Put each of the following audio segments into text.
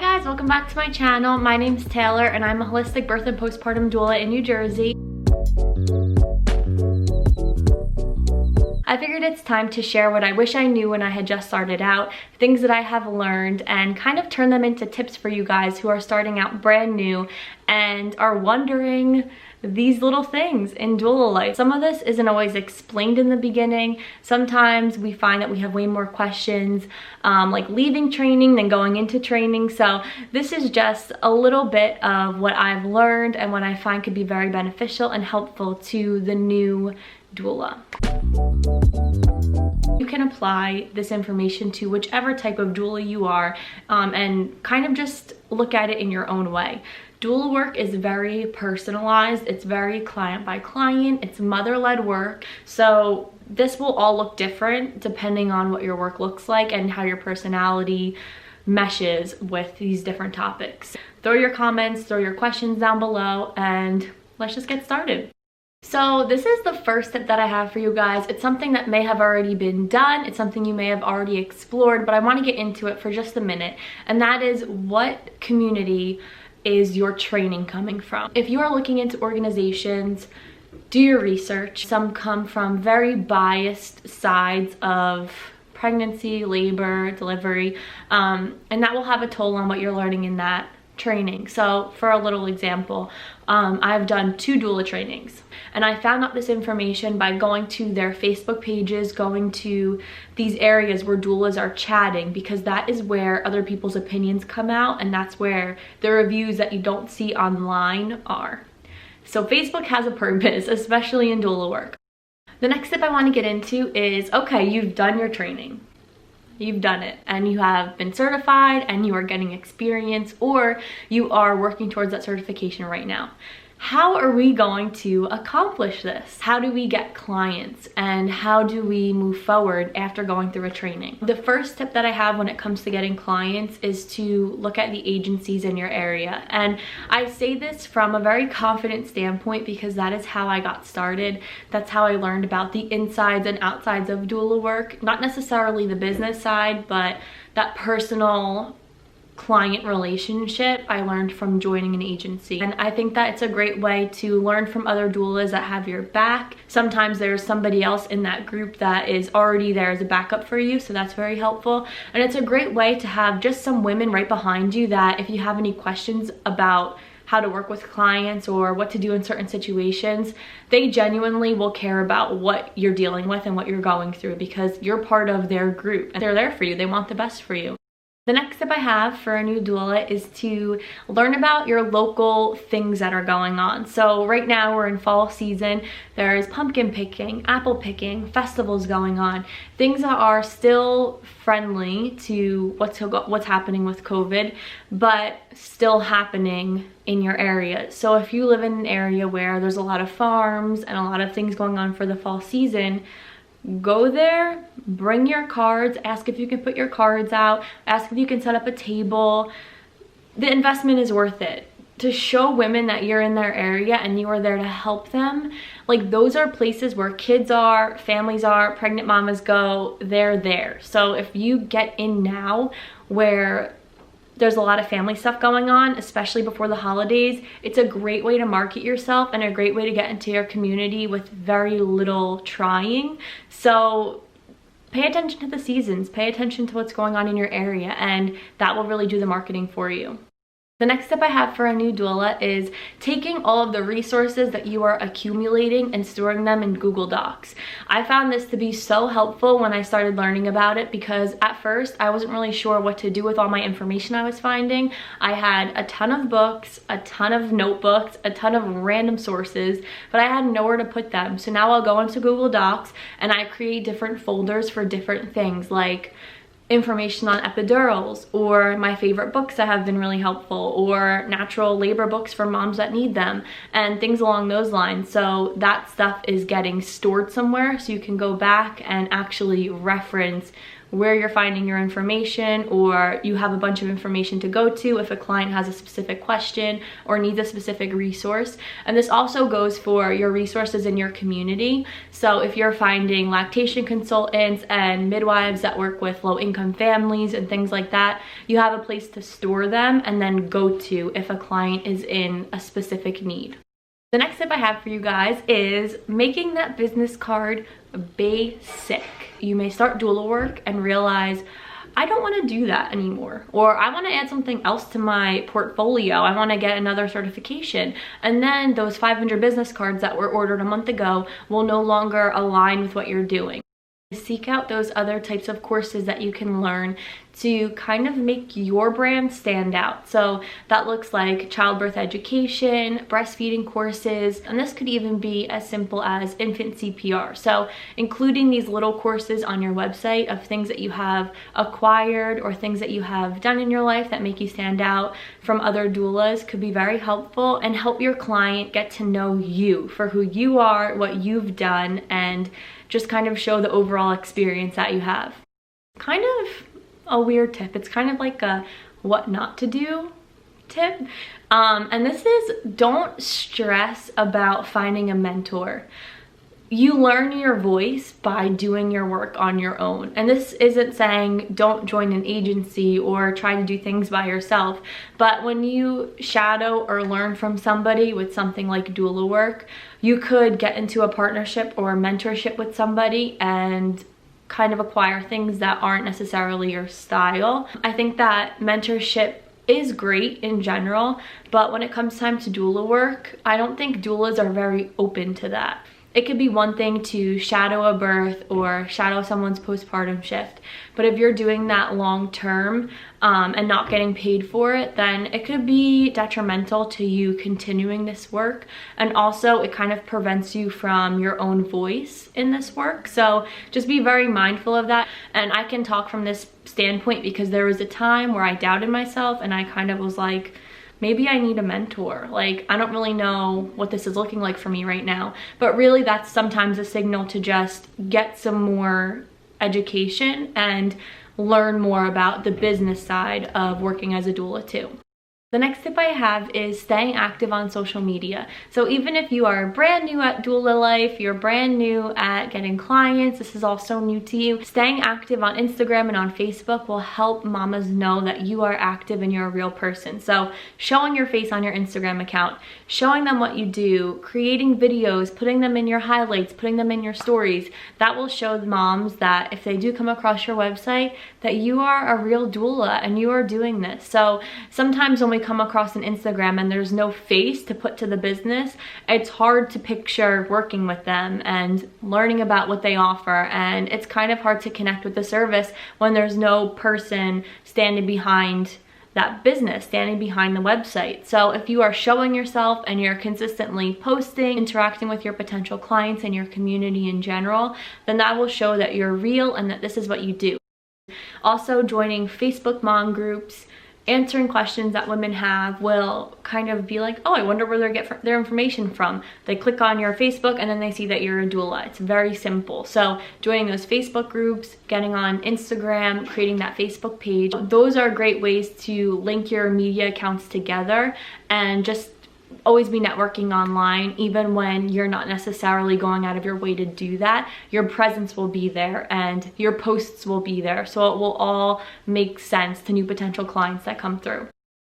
guys, welcome back to my channel. My name's Taylor and I'm a holistic birth and postpartum doula in New Jersey. I figured it's time to share what I wish I knew when I had just started out, things that I have learned, and kind of turn them into tips for you guys who are starting out brand new and are wondering these little things in doula life. Some of this isn't always explained in the beginning. Sometimes we find that we have way more questions like leaving training than going into training. So this is just a little bit of what I've learned and what I find could be very beneficial and helpful to the new doula. You can apply this information to whichever type of doula you are and kind of just look at it in your own way. Doula work is very personalized, it's very client by client, it's mother-led work, so this will all look different depending on what your work looks like and how your personality meshes with these different topics. Throw your comments, throw your questions down below, and let's just get started. So this is the first tip that I have for you guys. It's something that may have already been done. It's something you may have already explored, but I want to get into it for just a minute. And that is, what community is your training coming from? If you are looking into organizations, do your research. Some come from very biased sides of pregnancy, labor, delivery, and that will have a toll on what you're learning in that training. So for a little example, I've done 2 doula trainings, and I found out this information by going to their Facebook pages, going to these areas where doulas are chatting, because that is where other people's opinions come out, and that's where the reviews that you don't see online are. So Facebook has a purpose, especially in doula work. The next tip I want to get into is, okay, you've done your training. You've done it and you have been certified and you are getting experience, or you are working towards that certification right now. How are we going to accomplish this? How do we get clients and how do we move forward after going through a training? The first tip that I have when it comes to getting clients is to look at the agencies in your area. And I say this from a very confident standpoint because that is how I got started. That's how I learned about the insides and outsides of doula work. Not necessarily the business side, but that personal client relationship I learned from joining an agency. And I think that it's a great way to learn from other doulas that have your back. Sometimes there's somebody else in that group that is already there as a backup for you, so that's very helpful. And it's a great way to have just some women right behind you that if you have any questions about how to work with clients or what to do in certain situations, they genuinely will care about what you're dealing with and what you're going through, because you're part of their group and they're there for you. They want the best for you. The next tip I have for a new doula is to learn about your local things that are going on. So right now we're in fall season. There's pumpkin picking, apple picking, festivals going on. Things that are still friendly to what's happening with COVID, but still happening in your area. So if you live in an area where there's a lot of farms and a lot of things going on for the fall season, go there, bring your cards, ask if you can put your cards out, ask if you can set up a table. The investment is worth it. To show women that you're in their area and you are there to help them, like, those are places where kids are, families are, pregnant mamas go, they're there. So if you get in now where there's a lot of family stuff going on, especially before the holidays, it's a great way to market yourself and a great way to get into your community with very little trying. So pay attention to the seasons, pay attention to what's going on in your area, and that will really do the marketing for you. The next step I have for a new doula is taking all of the resources that you are accumulating and storing them in Google Docs. I found this to be so helpful when I started learning about it, because at first I wasn't really sure what to do with all my information I was finding. I had a ton of books, a ton of notebooks, a ton of random sources, but I had nowhere to put them. So now I'll go into Google Docs and I create different folders for different things, like information on epidurals, or my favorite books that have been really helpful, or natural labor books for moms that need them, and things along those lines. So that stuff is getting stored somewhere so you can go back and actually reference where you're finding your information, or you have a bunch of information to go to if a client has a specific question or needs a specific resource. And this also goes for your resources in your community. So if you're finding lactation consultants and midwives that work with low-income families and things like that, you have a place to store them and then go to if a client is in a specific need. The next tip I have for you guys is making that business card basic. You may start doula work and realize, I don't want to do that anymore, or I want to add something else to my portfolio. I want to get another certification. And then those 500 business cards that were ordered a month ago will no longer align with what you're doing. Seek out those other types of courses that you can learn to kind of make your brand stand out. So that looks like childbirth education, breastfeeding courses, and this could even be as simple as infant CPR. So including these little courses on your website of things that you have acquired or things that you have done in your life that make you stand out from other doulas could be very helpful and help your client get to know you for who you are, what you've done, and just kind of show the overall experience that you have. Kind of a weird tip. It's kind of like a what not to do tip. And this is, don't stress about finding a mentor. You learn your voice by doing your work on your own. And this isn't saying don't join an agency or try to do things by yourself. But when you shadow or learn from somebody with something like doula work, you could get into a partnership or a mentorship with somebody and kind of acquire things that aren't necessarily your style. I think that mentorship is great in general, but when it comes time to doula work, I don't think doulas are very open to that. It could be one thing to shadow a birth or shadow someone's postpartum shift, but if you're doing that long term and not getting paid for it, then it could be detrimental to you continuing this work. And also it kind of prevents you from your own voice in this work. So just be very mindful of that. And I can talk from this standpoint because there was a time where I doubted myself and I kind of was like, maybe I need a mentor. Like, I don't really know what this is looking like for me right now. But really, that's sometimes a signal to just get some more education and learn more about the business side of working as a doula too. The next tip I have is staying active on social media. So even if you are brand new at doula life, you're brand new at getting clients, this is all so new to you, staying active on Instagram and on Facebook will help mamas know that you are active and you're a real person. So showing your face on your Instagram account, showing them what you do, creating videos, putting them in your highlights, putting them in your stories, that will show the moms that if they do come across your website, that you are a real doula and you are doing this. So sometimes when we come across an Instagram and there's no face to put to the business, it's hard to picture working with them and learning about what they offer, and it's kind of hard to connect with the service when there's no person standing behind that business, standing behind the website. So if you are showing yourself and you're consistently posting, interacting with your potential clients and your community in general, then that will show that you're real and that this is what you do. Also, joining Facebook mom groups, answering questions that women have will kind of be like, oh, I wonder where they get their information from. They click on your Facebook and then they see that you're a doula. It's very simple. So joining those Facebook groups, getting on Instagram, creating that Facebook page, those are great ways to link your media accounts together and just always be networking online. Even when you're not necessarily going out of your way to do that, your presence will be there and your posts will be there, so it will all make sense to new potential clients that come through.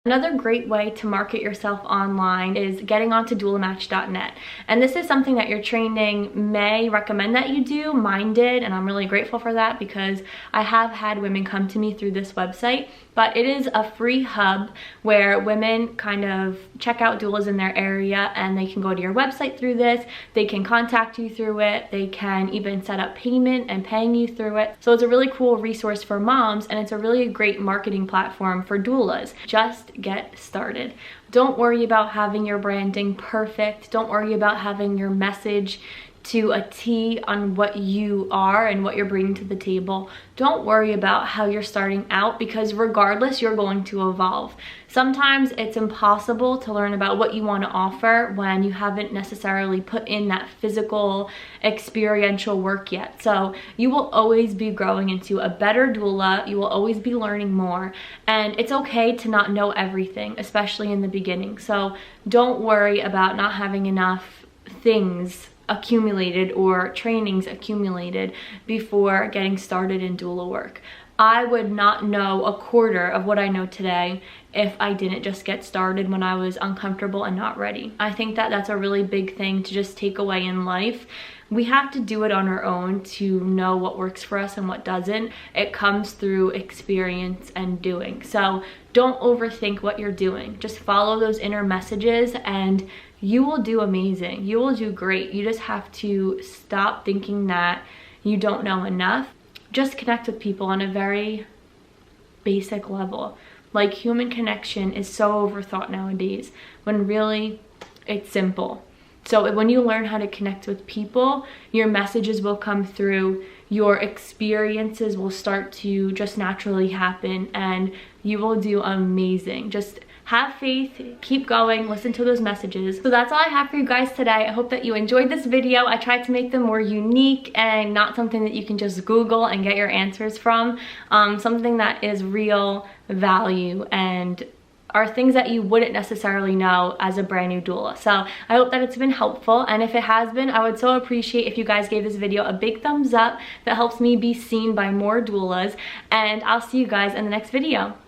Another great way to market yourself online is getting onto doulamatch.net. And this is something that your training may recommend that you do. Mine did, and I'm really grateful for that because I have had women come to me through this website. But it is a free hub where women kind of check out doulas in their area and they can go to your website through this. They can contact you through it. They can even set up payment and paying you through it. So it's a really cool resource for moms, and it's a really great marketing platform for doulas. Just get started. Don't worry about having your branding perfect. Don't worry about having your message to a T on what you are and what you're bringing to the table. Don't worry about how you're starting out, because regardless, you're going to evolve. Sometimes it's impossible to learn about what you want to offer when you haven't necessarily put in that physical, experiential work yet. So you will always be growing into a better doula. You will always be learning more. And it's okay to not know everything, especially in the beginning. So don't worry about not having enough things accumulated or trainings accumulated before getting started in doula work. I would not know a quarter of what I know today if I didn't just get started when I was uncomfortable and not ready. I think that that's a really big thing to just take away in life. We have to do it on our own to know what works for us and what doesn't. It comes through experience and doing. So don't overthink what you're doing. Just follow those inner messages and you will do amazing. You will do great. You just have to stop thinking that you don't know enough. Just connect with people on a very basic level. Like, human connection is so overthought nowadays, when really it's simple. So when you learn how to connect with people, your messages will come through, your experiences will start to just naturally happen, and you will do amazing. Just have faith, keep going, listen to those messages. So that's all I have for you guys today. I hope that you enjoyed this video. I tried to make them more unique and not something that you can just Google and get your answers from. Something that is real value and are things that you wouldn't necessarily know as a brand new doula. So I hope that it's been helpful, and if it has been, I would so appreciate if you guys gave this video a big thumbs up. That helps me be seen by more doulas, and I'll see you guys in the next video.